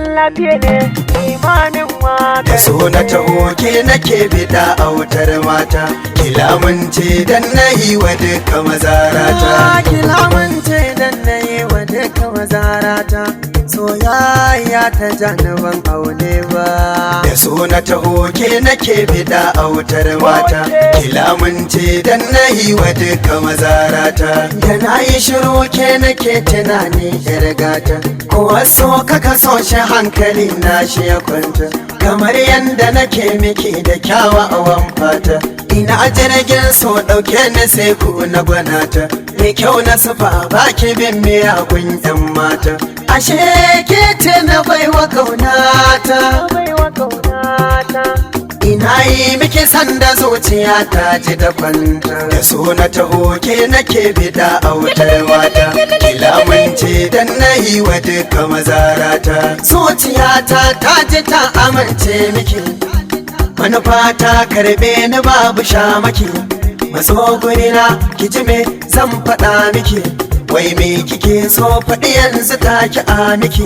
tallafi ne imanin waka. Da so na taho ke nake bida autar mata, kilamunce dan nayi wa duka mazarata. Kilamunce dan nayi wa duka mazarata, soyayya ta janiban aune ba. Da so na taho ke nake bida autar mata, kilamunce dan nayi wa duka mazarata. Da nayi shiru ke nake tunani irgata, kowa so kaka so shi hankali na shi ya kwanta, kamar yanda nake miki da kyawawan fata. Ina jirgin so ɗauke ni sai ku na gwanata, mai kyau na sufa baki bin miyagun yan mata. Ashe ke ce na baiwa kaunata, ina yi miki sanda zuciya ta ji da kwanta. Da so na taho ke nake bida autar mata, kilamunce dan nayi wa duka mazarata. Zuciyata ta ji ta amince miki, manufa ta karbe ni babu shamaki. Matso gurina ki ji me zan faɗa miki, wai me kike so faɗi yanzu ta ki a miki.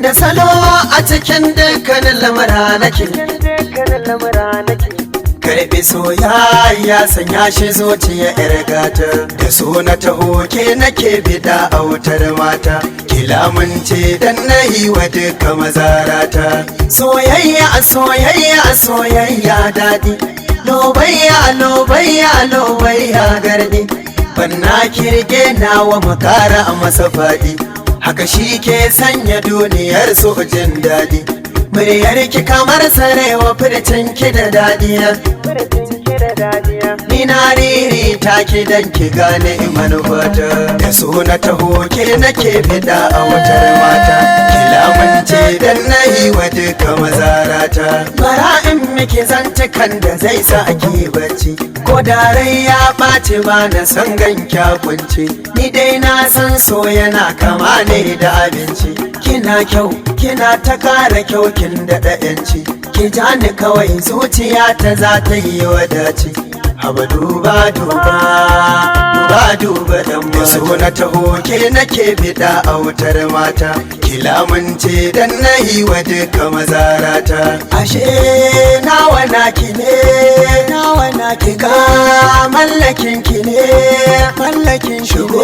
Da salo a cikin dukkanin lamura nake, karɓi soyayya sanya shi zuciya yar gata. Da so na taho ke nake bida autar mata, kilamunce dan nayi wa duka mazarata. Soyayya soyayya soyayya daɗi, lobayya lobayya lobayya gardi. Banna kirge nawa makara a masa faɗi, haka shi ke sanya duniyar so jin daɗi. Muryar ki kamar sarewa furcin ki da dadiya, ni na riri ta ki dan ki gane manufata. Da so na taho ke nake bida autar mata, kilamunce dan nayi wa duka mazarata. Bara in miki zantukan da zai sa ki bacci, ko da rai ya ɓaci ba na san ganka kunci. Ni dai na san so yana kama ne da abinci, kina kyau kina ta kara kyau kin daɗa yanci. Ki ja ni kawai zuciya ta za ta yi wadaci. Haba duba duba duba duba dan Da so na taho ke nake bida autar mata, kilamunce dan nayi wa duka mazarata. Ashe nawa naki ne, nawa naki ga mallakin ki ne, mallakin shigo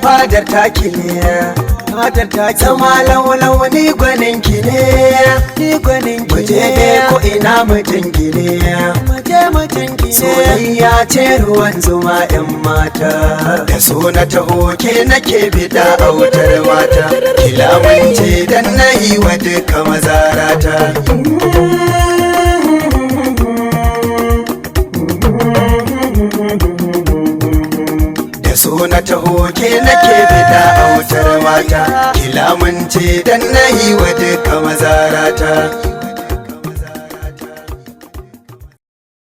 fadar taki ne, fadar taki. Zama laulau ni gwanin ki ne, ni gwanin ki ne. Muje ko ina mutum ki ne, muje mutum ki ne. Soyayya ce ruwan zuma yan mata. Da so na taho ke nake bida autar mata, kilamunce dan nayi wa duka mazarata. Da so na taho ke nake bida autar mata, kilamunce dan nayi wa duka mazarata.